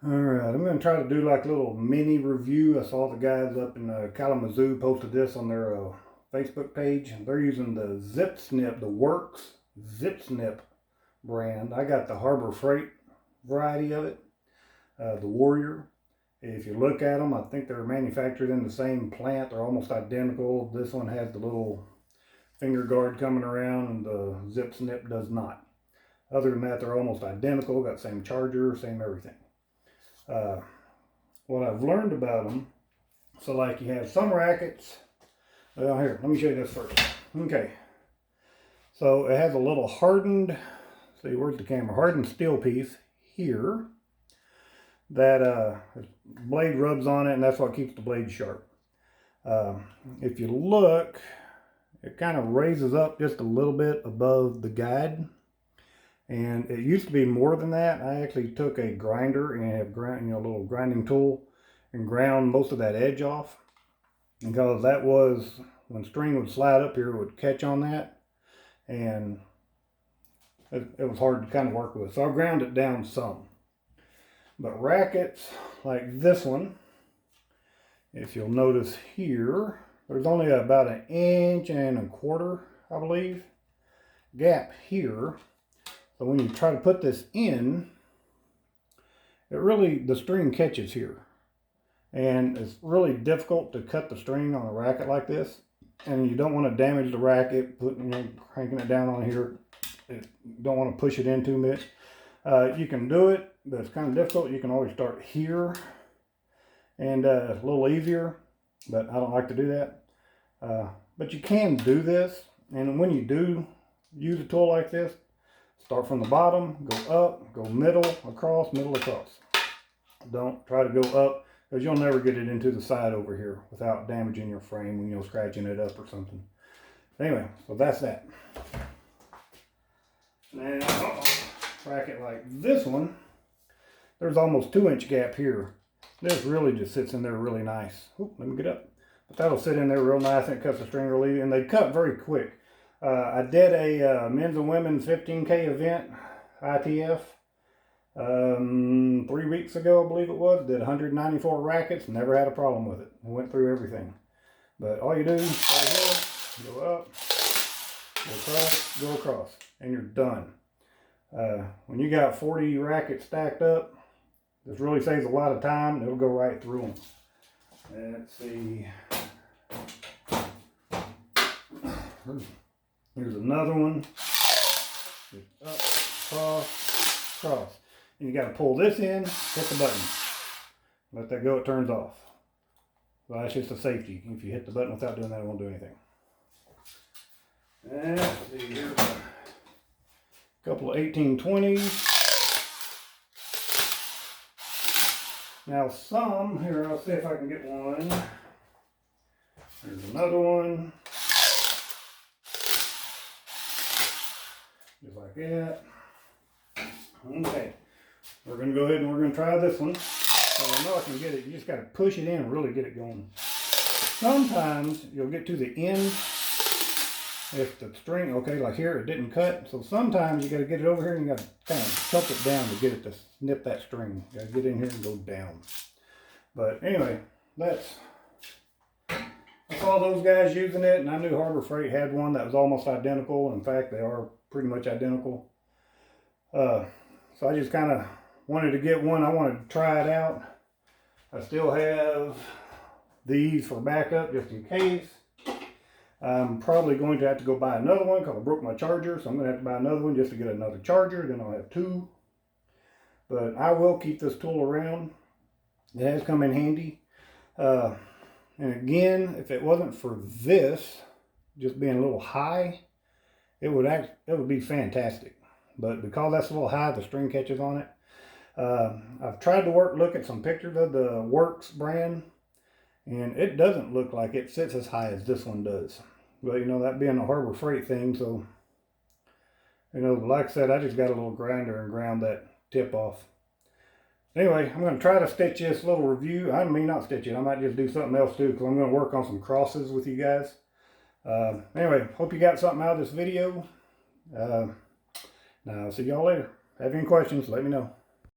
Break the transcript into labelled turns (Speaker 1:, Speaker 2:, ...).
Speaker 1: Alright, I'm going to try to do like a little mini review. I saw the guys up in Kalamazoo posted this on their Facebook page. They're using the Zip Snip, the Works Zip Snip brand. I got the Harbour Freight variety of it, the Warrior. If you look at them, I think they're manufactured in the same plant. They're almost identical. This one has the little finger guard coming around and the Zip Snip does not. Other than that, they're almost identical. Got same charger, same everything. What I've learned about them, so like you have some rackets, well here, let me show you this first. Okay, so it has a little hardened, see where's the camera, hardened steel piece here that blade rubs on it, and that's what keeps the blade sharp. If you look, it kind of raises up just a little bit above the guide. And it used to be more than that. I actually took a grinder and have a little grinding tool and ground most of that edge off, because that was when string would slide up here, it would catch on that, and it was hard to kind of work with. So I ground it down some. But rackets like this one, if you'll notice here, there's only about 1.25 inches, I believe, gap here. So when you try to put this in, the string catches here. And it's really difficult to cut the string on a racket like this. And you don't want to damage the racket, cranking it down on here. You don't want to push it in too much. You can do it, but it's kind of difficult. You can always start here. And it's a little easier, but I don't like to do that. But you can do this. And when you do use a tool like this, start from the bottom, go up, go middle, across, middle, across. Don't try to go up, because you'll never get it into the side over here without damaging your frame when you're scratching it up or something. Anyway, so that's that. Now, racket like this one, there's almost 2-inch gap here. This really just sits in there really nice. Oop, let me get up. But that'll sit in there real nice, and it cuts the string really easy, and they cut very quick. I did a men's and women's 15K event, ITF, 3 weeks ago, I believe it was. Did 194 rackets, never had a problem with it. I went through everything. But all you do is right here, go up, go across, and you're done. When you got 40 rackets stacked up, this really saves a lot of time, and it'll go right through them. Let's see. Here's another one. Just up, cross, cross. And you got to pull this in, hit the button. Let that go, it turns off. Well, that's just a safety. If you hit the button without doing that, it won't do anything. And let's see, here's a couple of 1820s. Now some, here, I'll see if I can get one. There's another one. Just like that. Okay. We're going to go ahead and we're going to try this one. So I know I can get it. You just got to push it in and really get it going. Sometimes you'll get to the end if the string, okay, like here it didn't cut. So sometimes you got to get it over here and you got to kind of chop it down to get it to snip that string. You got to get in here and go down. But anyway, I saw those guys using it, and I knew Harbour Freight had one that was almost identical. In fact, they are pretty much identical. So I just kind of wanted to get one. I wanted to try it out. I still have these for backup just in case. I'm probably going to have to go buy another one because I broke my charger. So I'm going to have to buy another one just to get another charger. Then I'll have 2. But I will keep this tool around. It has come in handy. And again, if it wasn't for this just being a little high, it would be fantastic. But because that's a little high, the string catches on it. I've tried to look at some pictures of the Works brand, and it doesn't look like it sits as high as this one does. But you know, that being a Harbour Freight thing, so you know, like I said, I just got a little grinder and ground that tip off. Anyway, I'm going to try to stitch this little review. I may not stitch it. I might just do something else too, because I'm going to work on some crosses with you guys. Anyway, hope you got something out of this video. Now, I'll see y'all later. Have any questions, let me know.